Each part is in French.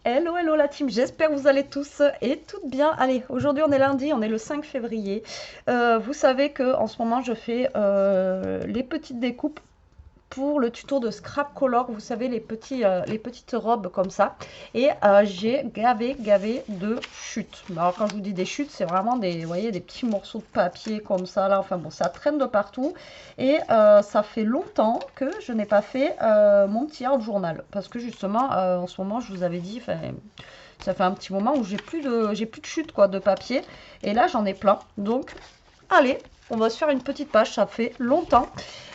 Hello, hello la team, j'espère que vous allez tous et toutes bien. Allez, aujourd'hui on est lundi, on est le 5 février. Vous savez que en ce moment je fais les petites découpes pour le tuto de Scrap Color, vous savez, les petites robes comme ça. Et j'ai gavé de chutes. Alors quand je vous dis des chutes, c'est vraiment des, vous voyez, des petits morceaux de papier comme ça là. Enfin bon, ça traîne de partout. Et ça fait longtemps que je n'ai pas fait mon petit art journal. Parce que justement, en ce moment, je vous avais dit, ça fait un petit moment où j'ai plus de chutes quoi, de papier. Et là, j'en ai plein. Donc, allez, on va se faire une petite page, ça fait longtemps.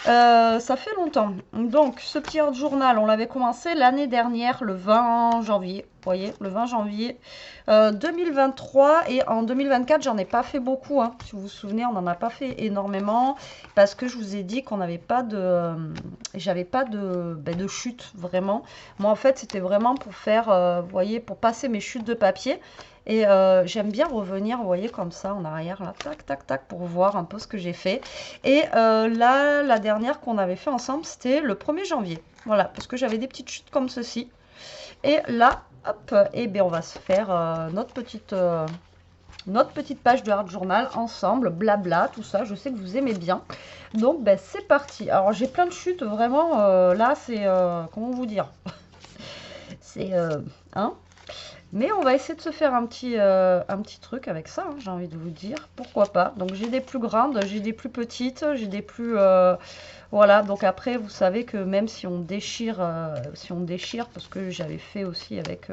Ça fait longtemps. Donc, ce petit art journal, on l'avait commencé l'année dernière, le 20 janvier. Vous voyez, le 20 janvier 2023. Et en 2024, j'en ai pas fait beaucoup. Hein. Si vous vous souvenez, on n'en a pas fait énormément. Parce que je vous ai dit qu'on n'avait pas de... j'avais pas de chute, vraiment. Moi, en fait, c'était vraiment pour faire, vous voyez, pour passer mes chutes de papier. Et j'aime bien revenir, vous voyez, comme ça, en arrière, là, tac, tac, tac, pour voir un peu ce que j'ai fait. Et là, la dernière qu'on avait fait ensemble, c'était le 1er janvier. Voilà, parce que j'avais des petites chutes comme ceci. Et là, hop, et bien on va se faire notre petite page de Art Journal ensemble, blabla, tout ça. Je sais que vous aimez bien. Donc, ben, c'est parti. Alors, j'ai plein de chutes, vraiment. Là, c'est, comment vous dire? C'est, hein? Mais on va essayer de se faire un petit truc avec ça, hein, j'ai envie de vous dire. Pourquoi pas. Donc j'ai des plus grandes, j'ai des plus petites, j'ai des plus... voilà, donc après, vous savez que même si on déchire, parce que j'avais fait aussi avec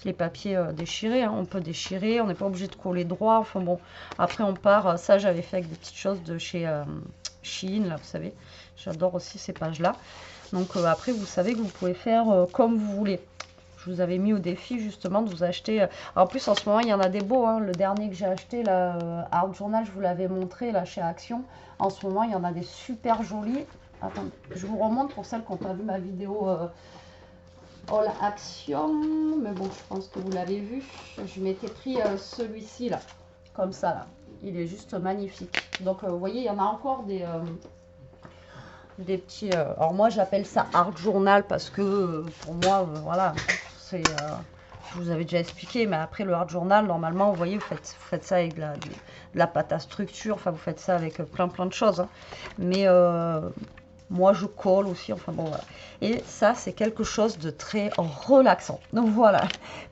les papiers déchirés, hein, on peut déchirer, on n'est pas obligé de coller droit. Enfin bon, après on part, ça j'avais fait avec des petites choses de chez Shein, là, vous savez. J'adore aussi ces pages-là. Donc après, vous savez que vous pouvez faire comme vous voulez. Je vous avais mis au défi justement de vous acheter. En plus, en ce moment, il y en a des beaux. Hein. Le dernier que j'ai acheté, là, Art Journal, je vous l'avais montré là chez Action. En ce moment, il y en a des super jolis. Attendez, je vous remonte pour celles qui n'ont pas vu ma vidéo All Action. Mais bon, je pense que vous l'avez vu. Je m'étais pris celui-ci là, comme ça là. Il est juste magnifique. Donc, vous voyez, il y en a encore des petits. Alors moi, j'appelle ça Art Journal parce que pour moi, voilà. C'est, je vous avais déjà expliqué, mais après le Art Journal, normalement, vous voyez, vous faites ça avec de la pâte à structure, enfin, vous faites ça avec plein de choses. Hein. Mais moi, je colle aussi, enfin bon, voilà. Et ça, c'est quelque chose de très relaxant. Donc voilà,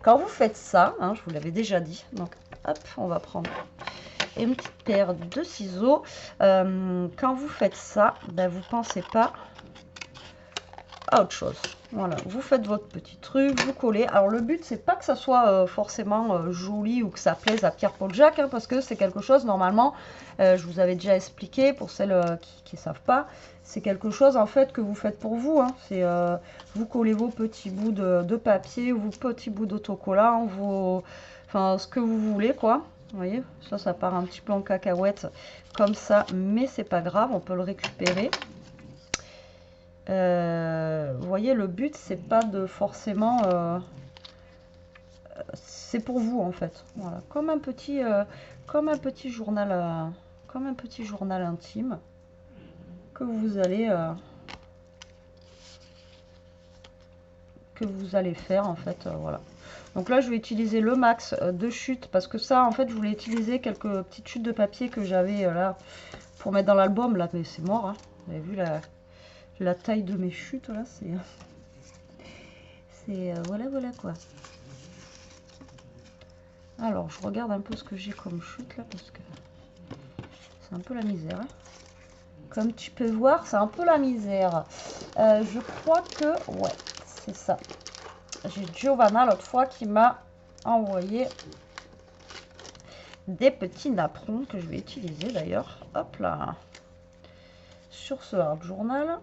quand vous faites ça, hein, je vous l'avais déjà dit, donc hop, on va prendre une petite paire de ciseaux. Quand vous faites ça, ben, vous pensez pas à autre chose. Voilà, vous faites votre petit truc, vous collez. Alors le but, c'est pas que ça soit forcément joli ou que ça plaise à Pierre-Paul Jacques, hein, parce que c'est quelque chose, normalement, je vous avais déjà expliqué, pour celles qui ne savent pas, c'est quelque chose en fait que vous faites pour vous. Hein. C'est vous collez vos petits bouts de papier, vos petits bouts d'autocollant, enfin ce que vous voulez, quoi. Vous voyez, ça part un petit peu en cacahuète comme ça, mais c'est pas grave, on peut le récupérer. Vous voyez, le but, c'est pas de forcément... c'est pour vous, en fait. Voilà, comme un petit journal, comme un petit journal intime que vous allez faire, en fait. Voilà. Donc là, je vais utiliser le max de chutes parce que ça, en fait, je voulais utiliser quelques petites chutes de papier que j'avais là pour mettre dans l'album. Là, mais c'est mort. Hein. Vous avez vu la taille de mes chutes, là, c'est voilà quoi. Alors, je regarde un peu ce que j'ai comme chute là, parce que c'est un peu la misère. Hein. Comme tu peux voir, c'est un peu la misère. Je crois que, ouais, c'est ça. J'ai Giovanna l'autre fois qui m'a envoyé des petits napperons que je vais utiliser d'ailleurs. Hop là. Sur ce Art Journal.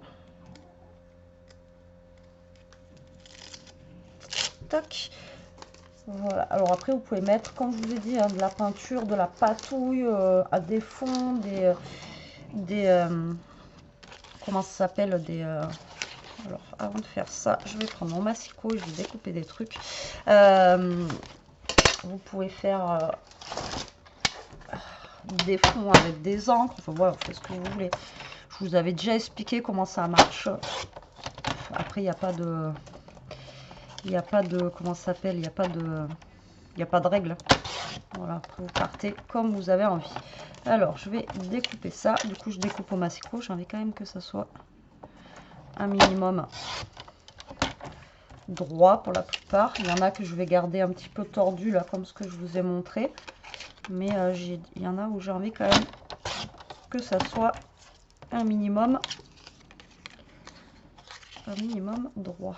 Tac. Voilà, alors après vous pouvez mettre, comme je vous ai dit, hein, de la peinture, de la patouille, à des fonds, comment ça s'appelle, alors avant de faire ça, je vais prendre mon massicot et je vais découper des trucs. Vous pouvez faire des fonds avec des encres, enfin voilà, vous faites ce que vous voulez. Je vous avais déjà expliqué comment ça marche. Après, il n'y a pas de... Il n'y a pas de, comment ça s'appelle, il n'y a pas de, règle. Voilà, après vous partez comme vous avez envie. Alors, je vais découper ça. Du coup, je découpe au massicot. J'ai envie quand même que ça soit un minimum droit pour la plupart. Il y en a que je vais garder un petit peu tordu, là, comme ce que je vous ai montré. Mais il y en a où j'ai envie quand même que ça soit un minimum droit.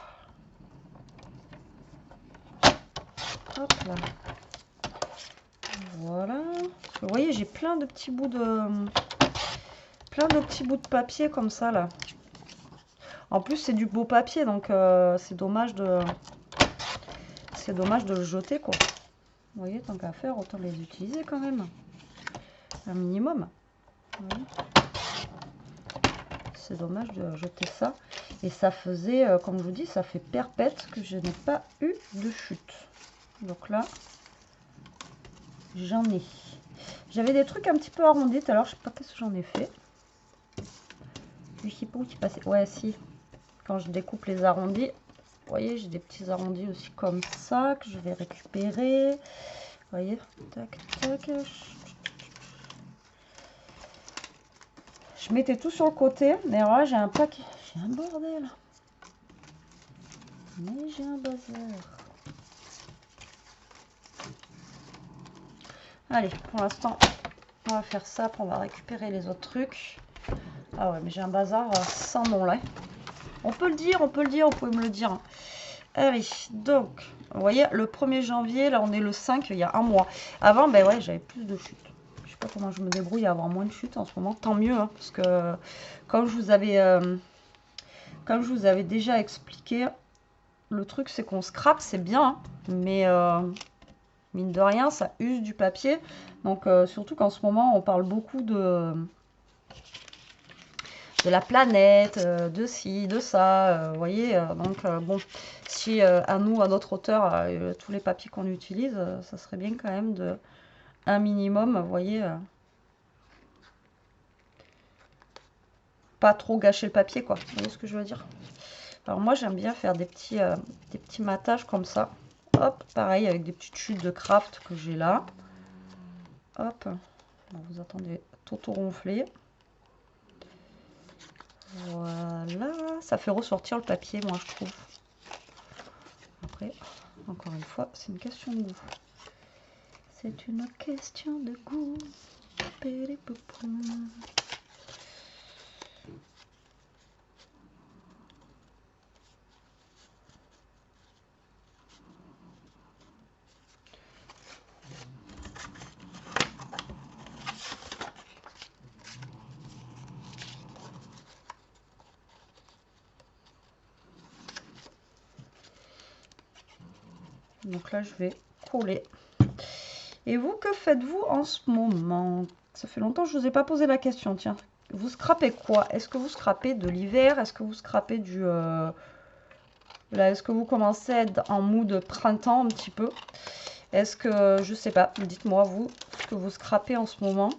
Hop là. Voilà. Vous voyez, j'ai plein de petits bouts de papier comme ça là. En plus, c'est du beau papier, donc c'est dommage de le jeter quoi. Vous voyez, tant qu'à faire, autant les utiliser quand même. Un minimum. C'est dommage de jeter ça. Et ça faisait, comme je vous dis, ça fait perpète que je n'ai pas eu de chute. Donc là, j'en ai. J'avais des trucs un petit peu arrondis tout à l'heure, je sais pas qu'est-ce que j'en ai fait. Je sais pas où tu passais. Ouais, si. Quand je découpe les arrondis, vous voyez, j'ai des petits arrondis aussi comme ça que je vais récupérer. Vous voyez, tac, tac. Je mettais tout sur le côté, mais alors là, j'ai un paquet. J'ai un bordel. Mais j'ai un bazar. Allez, pour l'instant, on va faire ça, puis on va récupérer les autres trucs. Ah ouais, mais j'ai un bazar sans nom là. On peut le dire, vous pouvez me le dire. Allez, donc, vous voyez, le 1er janvier, là on est le 5, il y a un mois. Avant, ben ouais, j'avais plus de chutes. Je sais pas comment je me débrouille à avoir moins de chutes en ce moment. Tant mieux, hein, parce que comme je vous avais déjà expliqué, le truc c'est qu'on scrape, c'est bien, hein, mais mine de rien, ça use du papier. Donc surtout qu'en ce moment, on parle beaucoup de la planète, de ci, de ça, vous voyez. Donc bon, si à nous, à notre hauteur, tous les papiers qu'on utilise, ça serait bien quand même de un minimum, vous voyez. Pas trop gâcher le papier, quoi. Vous voyez ce que je veux dire? Alors moi, j'aime bien faire des petits matages comme ça. Hop, pareil, avec des petites chutes de craft que j'ai là. Hop, alors, vous attendez tout ronfler. Voilà, ça fait ressortir le papier, moi, je trouve. Après, encore une fois, c'est une question de goût. C'est une question de goût. Donc là, je vais coller. Et vous, que faites-vous en ce moment? Ça fait longtemps que je ne vous ai pas posé la question, tiens. Vous scrapez quoi? Est-ce que vous scrapez de l'hiver? Est-ce que vous scrapez du... Là, est-ce que vous commencez à être en mood printemps un petit peu? Est-ce que... Je sais pas, dites-moi, vous, ce que vous scrapez en ce moment.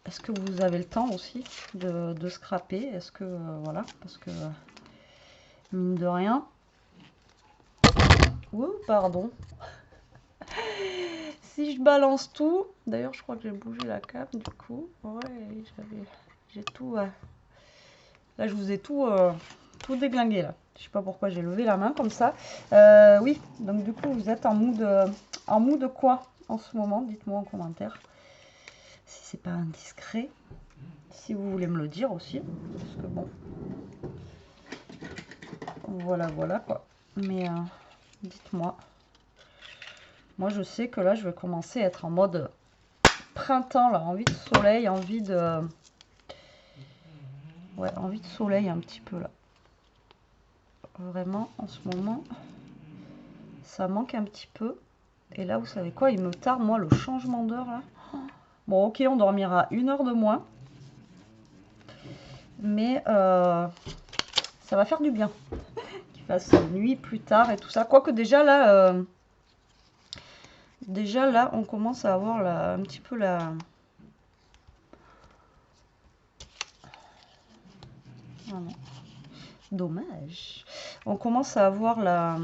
Est-ce que vous avez le temps aussi de scraper? Est-ce que... voilà, parce que... mine de rien... Ouh, pardon. Si je balance tout, d'ailleurs je crois que j'ai bougé la cape du coup. Ouais, j'ai tout. Là je vous ai tout déglingué là. Je sais pas pourquoi j'ai levé la main comme ça. Oui, donc du coup vous êtes en mood quoi en ce moment? Dites-moi en commentaire. Si c'est pas indiscret. Si vous voulez me le dire aussi. Parce que bon. Voilà quoi. Mais dites-moi. Moi, je sais que là, je vais commencer à être en mode printemps, là, envie de soleil, envie de... Ouais, envie de soleil un petit peu, là. Vraiment, en ce moment, ça manque un petit peu. Et là, vous savez quoi? Il me tarde, moi, le changement d'heure, là. Bon, ok, on dormira 1 heure de moins. Mais ça va faire du bien. Qu'il fasse nuit plus tard et tout ça. Quoique déjà, là... Déjà là, on commence à avoir un petit peu la... Voilà. Dommage. On commence à avoir la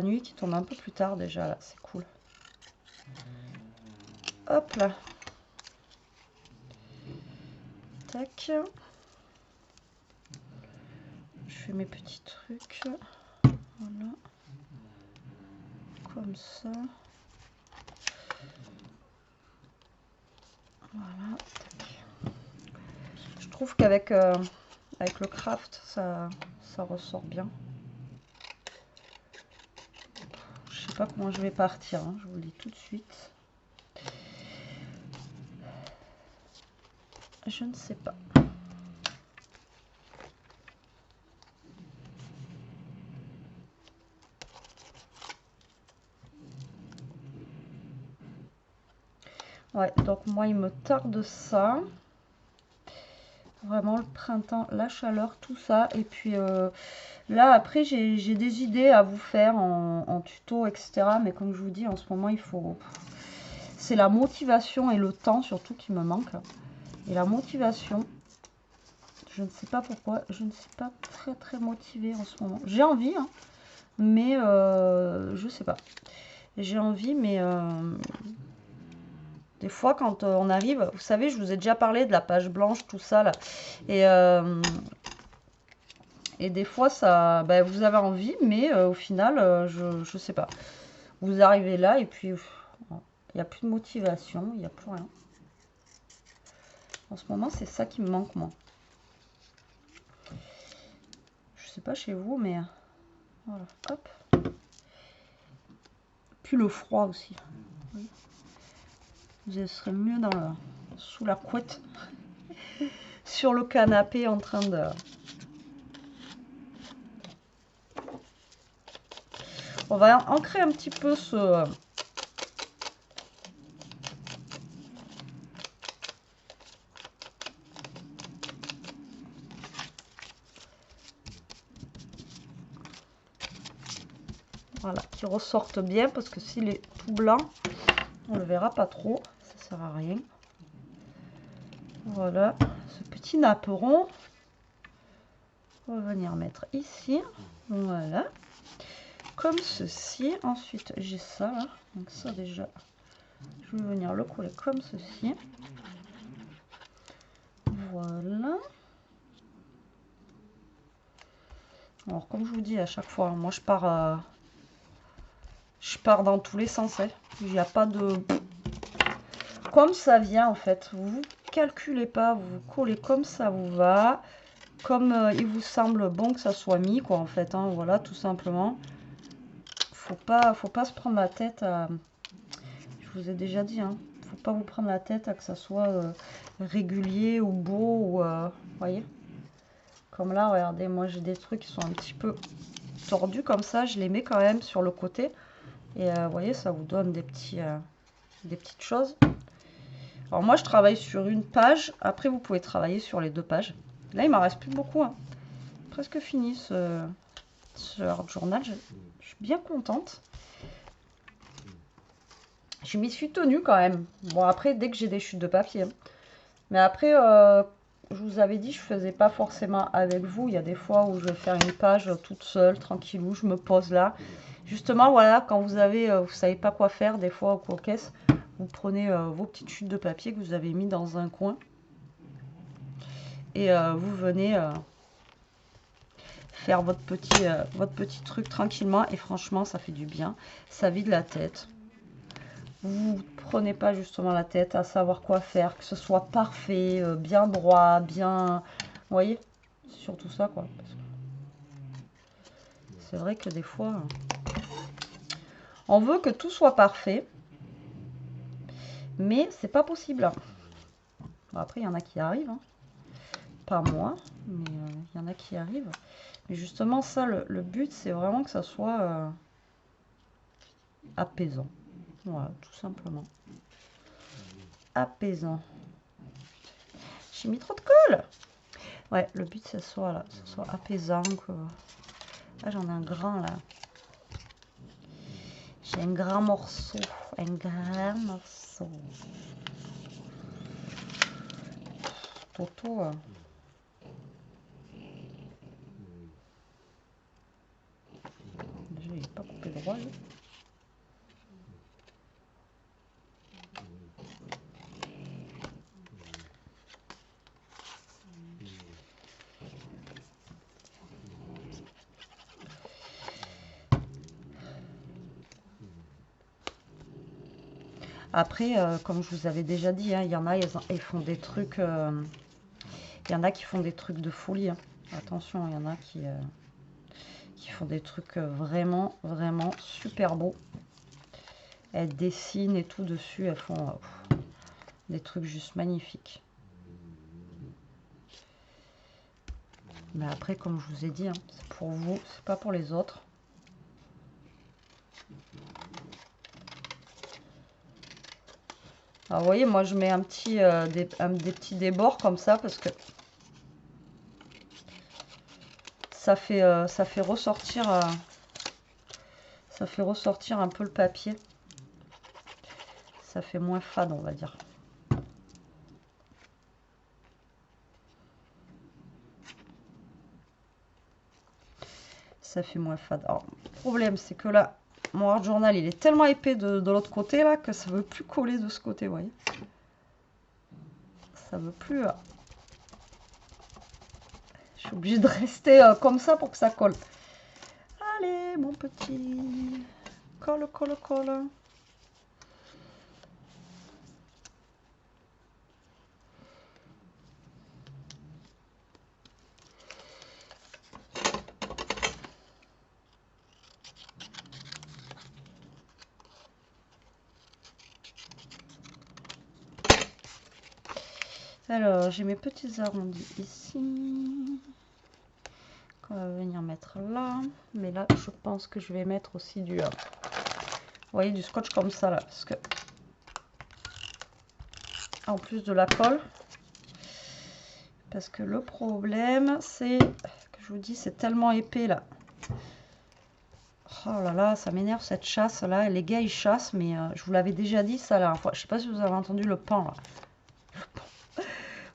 nuit qui tombe un peu plus tard déjà, là. C'est cool. Hop là. Tac. Je fais mes petits trucs. Voilà. Comme ça. Voilà. Tac. Je trouve qu'avec avec le craft, ça ressort bien. Je sais pas comment je vais partir, hein, je vous le dis tout de suite. Je ne sais pas. Ouais, donc moi il me tarde ça. Vraiment le printemps, la chaleur, tout ça. Et puis là après j'ai des idées à vous faire en tuto, etc. Mais comme je vous dis, en ce moment il faut... C'est la motivation et le temps surtout qui me manque. Et la motivation, je ne sais pas pourquoi, je ne suis pas très motivée en ce moment. J'ai envie, hein, mais je sais pas. J'ai envie, mais des fois quand on arrive, vous savez, je vous ai déjà parlé de la page blanche, tout ça là. Et des fois, ça, ben, vous avez envie, mais au final, je sais pas. Vous arrivez là et puis il n'y a plus de motivation, il n'y a plus rien. En ce moment, c'est ça qui me manque, moi. Je sais pas chez vous, mais voilà, hop. Puis le froid aussi. Oui. Vous serez mieux sous la couette, sur le canapé, en train de... On va ancrer un petit peu ce... Voilà, qui ressorte bien, parce que s'il est tout blanc, on le verra pas trop, ça sert à rien. Voilà, ce petit napperon, on va venir mettre ici, voilà, comme ceci. Ensuite, j'ai ça, là. Donc ça déjà, je vais venir le coller comme ceci. Voilà. Alors, comme je vous dis à chaque fois, moi je pars dans tous les sens. Hein. Il n'y a pas de... Comme ça vient en fait. Vous calculez pas, vous collez comme ça vous va. Comme il vous semble bon que ça soit mis, quoi, en fait. Hein, voilà, tout simplement. Faut pas se prendre la tête à... Je vous ai déjà dit, hein. Faut pas vous prendre la tête à que ça soit régulier ou beau. Ou, voyez. Comme là, regardez, moi j'ai des trucs qui sont un petit peu tordus comme ça. Je les mets quand même sur le côté. Et vous voyez, ça vous donne des petites choses. Alors moi, je travaille sur une page. Après, vous pouvez travailler sur les 2 pages. Là, il m'en reste plus beaucoup. Hein. Presque fini ce art journal. Je suis bien contente. Je m'y suis tenue quand même. Bon, après, dès que j'ai des chutes de papier. Hein. Mais après, je vous avais dit, je faisais pas forcément avec vous. Il y a des fois où je vais faire une page toute seule, tranquillou. Je me pose là. Justement, voilà, quand vous savez pas quoi faire, des fois, au caisse, vous prenez vos petites chutes de papier que vous avez mis dans un coin. Et vous venez faire votre petit truc tranquillement. Et franchement, ça fait du bien. Ça vide la tête. Vous ne prenez pas justement la tête à savoir quoi faire. Que ce soit parfait, bien droit, bien... Vous voyez? Surtout ça, quoi. C'est vrai que des fois... On veut que tout soit parfait. Mais c'est pas possible. Bon, après, il y en a qui arrivent. Hein. Pas moi, mais il y en a qui arrivent. Mais justement, ça, le but, c'est vraiment que ça soit apaisant. Voilà, tout simplement. Apaisant. J'ai mis trop de colle. Ouais, le but, c'est que ça soit apaisant. Que... Ah, j'en ai un grand, là. J'ai un grand morceau. Un grand morceau. Toto. il n'est pas coupé droit, lui. Après, comme je vous avais déjà dit, hein, il y en a, ils font des trucs. Il y en a qui font des trucs de folie, hein. Attention, il y en a qui font des trucs vraiment, vraiment super beaux. Elles dessinent et tout dessus, elles font des trucs juste magnifiques. Mais après, comme je vous ai dit, hein, c'est pour vous, c'est pas pour les autres. Alors, vous voyez, moi, je mets des petits débords comme ça parce que ça fait ressortir un peu le papier. Ça fait moins fade, on va dire. Ça fait moins fade. Alors, le problème, c'est que là, mon art journal, il est tellement épais de l'autre côté, là, que ça veut plus coller de ce côté, vous voyez. Ça veut plus... Je suis obligée de rester comme ça pour que ça colle. Allez, mon petit... Colle, colle, colle. Alors, j'ai mes petits arrondis ici. On va venir mettre là. Mais là, je pense que je vais mettre aussi du... vous voyez, du scotch comme ça, là. Parce que... En plus de la colle. Parce que le problème, c'est... Que je vous dis, c'est tellement épais, là. Oh là là, ça m'énerve cette chasse, là. Les gars, ils chassent, mais je vous l'avais déjà dit, ça, la dernière fois. Je sais pas si vous avez entendu le pan, là.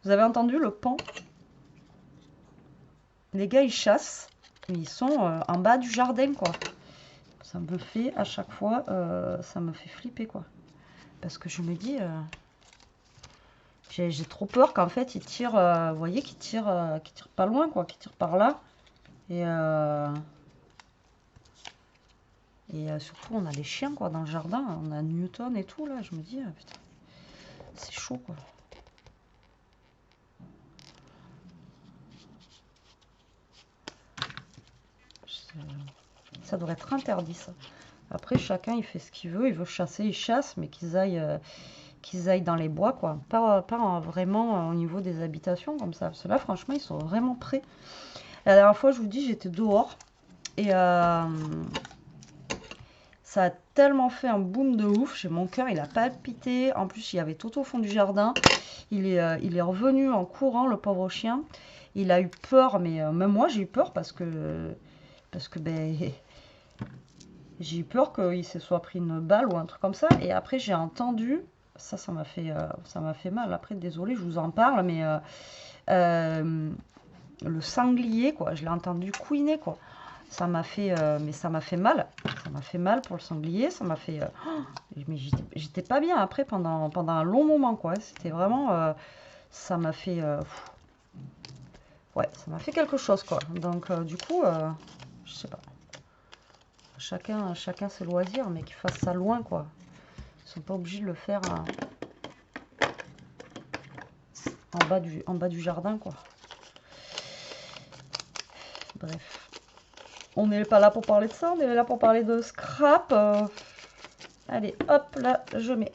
Vous avez entendu le pan? Les gars, ils chassent, mais ils sont en bas du jardin, quoi. Ça me fait, à chaque fois, ça me fait flipper, quoi. Parce que je me dis... j'ai trop peur qu'en fait, ils tirent... vous voyez, qu'ils tirent pas loin, quoi. Qu'ils tirent par là. Et surtout, on a les chiens, quoi, dans le jardin. On a Newton et tout, là. Je me dis, putain, c'est chaud, quoi. Ça devrait être interdit, ça. Après, chacun, il fait ce qu'il veut. Il veut chasser, il chasse, mais qu'ils aillent dans les bois, quoi. Pas vraiment au niveau des habitations, comme ça. Parce que là, franchement, ils sont vraiment prêts. La dernière fois, je vous dis, j'étais dehors. Et ça a tellement fait un boom de ouf. Chez mon cœur, il a palpité. En plus, il y avait tout au fond du jardin. Il est revenu en courant, le pauvre chien. Il a eu peur, mais même moi, j'ai eu peur parce que ben, j'ai eu peur qu'il se soit pris une balle ou un truc comme ça. Et après, j'ai entendu, ça m'a fait mal. Après, désolé, je vous en parle, mais le sanglier, quoi, je l'ai entendu couiner, quoi. Ça m'a fait, mais ça m'a fait mal. Ça m'a fait mal pour le sanglier. Ça m'a fait, mais j'étais pas bien après pendant un long moment, quoi. C'était vraiment, ça m'a fait, ouais, ça m'a fait quelque chose, quoi. Donc, du coup, je sais pas. Chacun ses loisirs, mais qu'ils fassent ça loin, quoi. Ils sont pas obligés de le faire en bas du jardin, quoi. Bref. On n'est pas là pour parler de ça, on est là pour parler de scrap. Allez, hop, là, je mets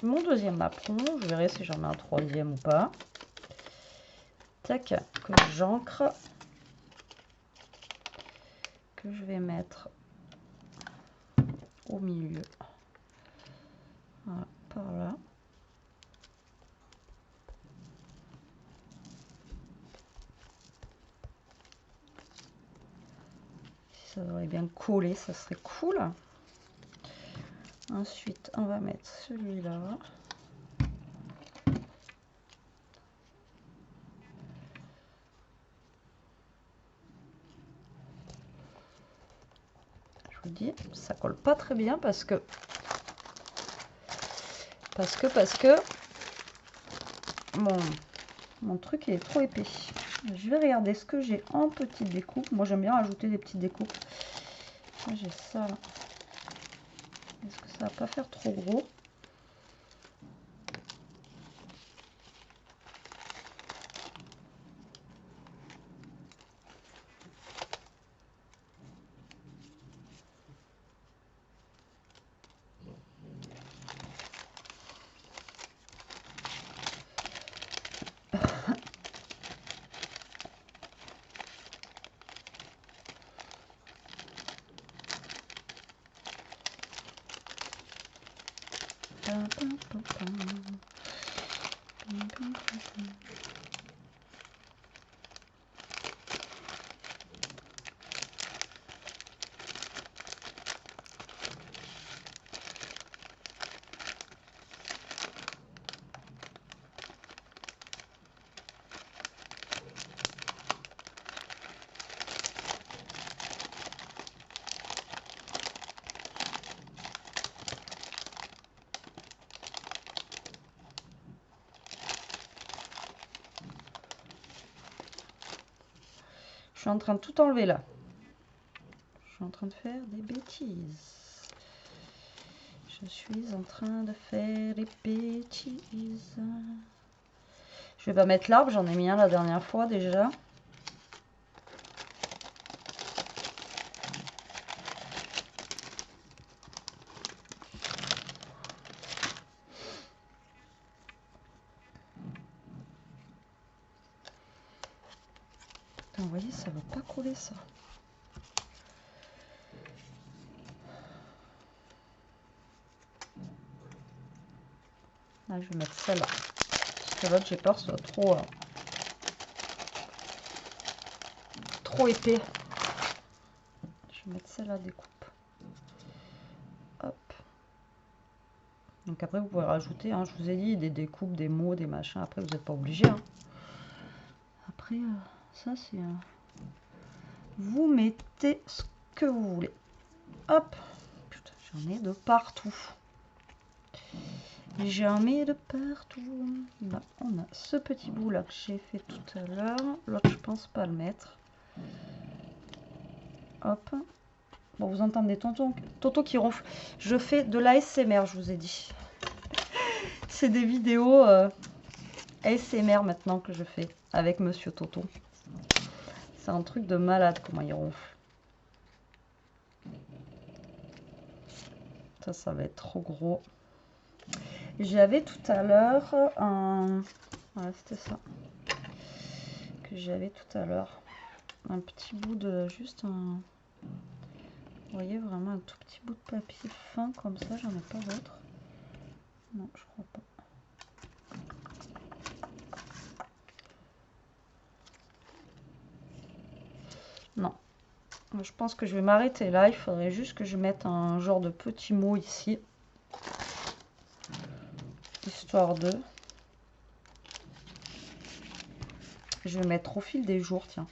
mon deuxième apron. Je verrai si j'en mets un troisième ou pas. Tac, que j'ancre. Que je vais mettre au milieu. Voilà, par là. Si ça devrait bien coller, ça serait cool. Ensuite, on va mettre celui-là. vous dis, ça colle pas très bien parce que mon truc il est trop épais. Je vais regarder ce que j'ai en petites découpes. Moi j'aime bien ajouter des petites découpes. J'ai ça là. Est-ce que ça va pas faire trop gros? Je suis en train de tout enlever là. Je suis en train de faire des bêtises. Je suis en train de faire des bêtises. Je vais pas mettre l'arbre, j'en ai mis un la dernière fois déjà. Putain, vous voyez, ça va pas coller ça. Là, je vais mettre celle-là. Parce que l'autre, j'ai peur que ce soit trop épais. Je vais mettre celle-là découpe. Hop. Donc après, vous pouvez rajouter, hein, je vous ai dit, des découpes, des mots, des machins. Après, vous n'êtes pas obligé. Hein. Après, ça, c'est... vous mettez ce que vous voulez. Hop. Putain, j'en ai de partout. J'en mets de partout. Là, on a ce petit bout là que j'ai fait tout à l'heure. L'autre, je pense pas le mettre. Hop. Bon, vous entendez Toto qui ronfle. Je fais de l'ASMR, je vous ai dit. C'est des vidéos ASMR maintenant que je fais avec Monsieur Toto. C'est un truc de malade comment il ronfle. Ça va être trop gros. J'avais tout à l'heure un... Voilà, c'était ça. Que j'avais tout à l'heure. Un petit bout de... Juste un... Vous voyez, vraiment un tout petit bout de papier fin comme ça. J'en ai pas d'autre. Non, je crois pas. Non. Je pense que je vais m'arrêter là. Il faudrait juste que je mette un genre de petit mot ici. Histoire de... Je vais mettre au fil des jours, tiens.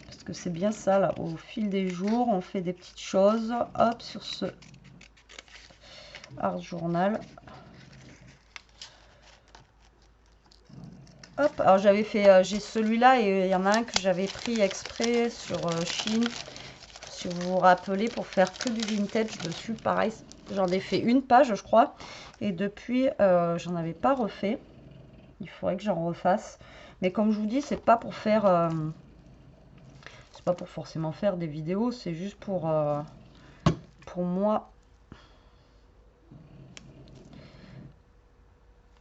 Parce que c'est bien ça, là. Au fil des jours, on fait des petites choses. Hop, sur ce art journal. Hop, alors j'avais fait... j'ai celui-là et il y en a un que j'avais pris exprès sur Chine. Si vous vous rappelez, pour faire que du vintage dessus. Pareil, j'en ai fait une page, je crois. Et depuis, j'en avais pas refait. Il faudrait que j'en refasse. Mais comme je vous dis, c'est pas pour faire... c'est pas pour forcément faire des vidéos. C'est juste pour moi.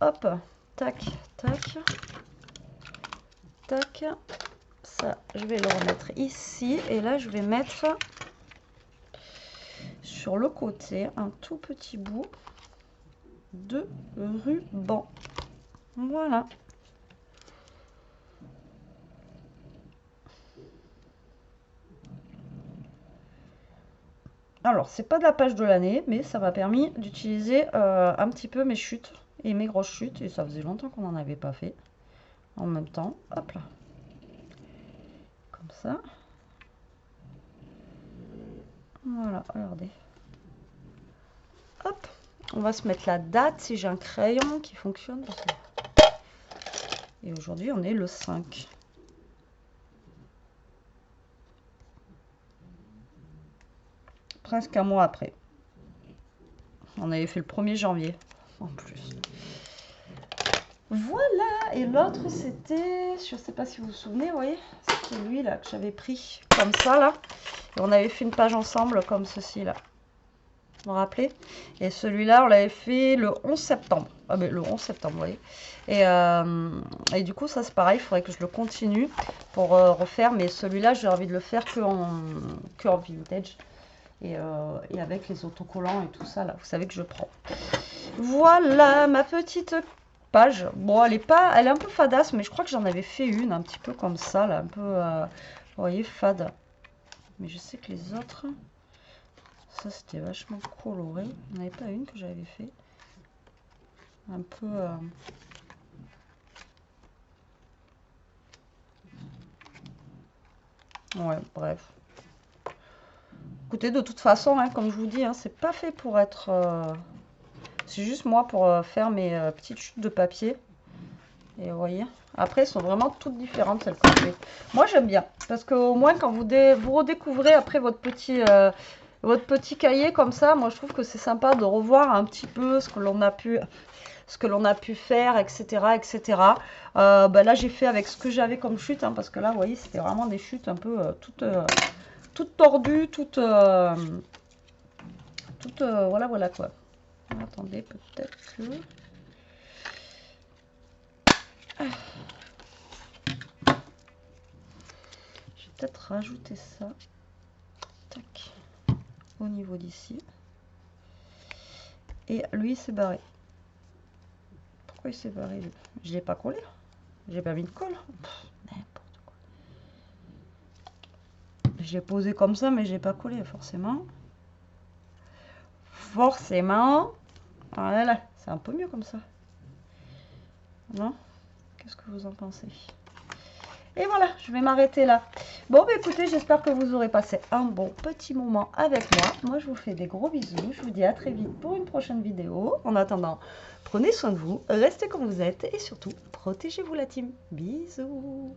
Hop, tac, tac. Tac. Ça, je vais le remettre ici. Et là, je vais mettre sur le côté un tout petit bout de ruban. Voilà. Alors, c'est pas de la page de l'année, mais ça m'a permis d'utiliser un petit peu mes chutes et mes grosses chutes. Et ça faisait longtemps qu'on n'en avait pas fait. En même temps, hop là. Comme ça. Voilà, regardez. Hop, on va se mettre la date si j'ai un crayon qui fonctionne. Et aujourd'hui, on est le 5. Presque un mois après. On avait fait le 1er janvier, en plus. Voilà, et l'autre c'était, je sais pas si vous vous souvenez, vous voyez, c'était lui là que j'avais pris comme ça là. Et on avait fait une page ensemble comme ceci là. Vous vous rappelez? Et celui-là, on l'avait fait le 11 septembre. Ah ben le 11 septembre, vous voyez. Et du coup, ça c'est pareil, il faudrait que je le continue pour refaire. Mais celui-là, j'ai envie de le faire que en vintage. Et avec les autocollants et tout ça là, vous savez que je prends. Voilà ma petite page. Bon, elle est un peu fadasse, mais je crois que j'en avais fait une un petit peu comme ça là, un peu, vous voyez, fade. Mais je sais que les autres, ça c'était vachement coloré. Il n'y en avait pas une que j'avais fait un peu. Ouais, bref. Écoutez, de toute façon, hein, comme je vous dis, hein, c'est pas fait pour être. C'est juste moi pour faire mes petites chutes de papier. Et vous voyez, après, elles sont vraiment toutes différentes, celles que je fais. Moi, j'aime bien. Parce qu'au moins, quand vous redécouvrez après votre petit cahier comme ça, moi, je trouve que c'est sympa de revoir un petit peu ce que l'on a pu faire, etc. etc. Ben là, j'ai fait avec ce que j'avais comme chute. Hein, parce que là, vous voyez, c'était vraiment des chutes un peu toutes tordues, toutes... voilà, voilà quoi. Attendez, peut-être que... Peut-être rajouter ça. Tac. Au niveau d'ici. Et lui, il s'est barré. Pourquoi il s'est barré lui? Je l'ai pas collé. J'ai pas mis de colle. N'importe quoi. Je l'ai posé comme ça, mais j'ai pas collé, forcément. Forcément. Voilà. C'est un peu mieux comme ça. Non? Qu'est-ce que vous en pensez? Et voilà, je vais m'arrêter là. Bon, bah écoutez, j'espère que vous aurez passé un bon petit moment avec moi. Moi, je vous fais des gros bisous. Je vous dis à très vite pour une prochaine vidéo. En attendant, prenez soin de vous, restez comme vous êtes et surtout, protégez-vous la team. Bisous.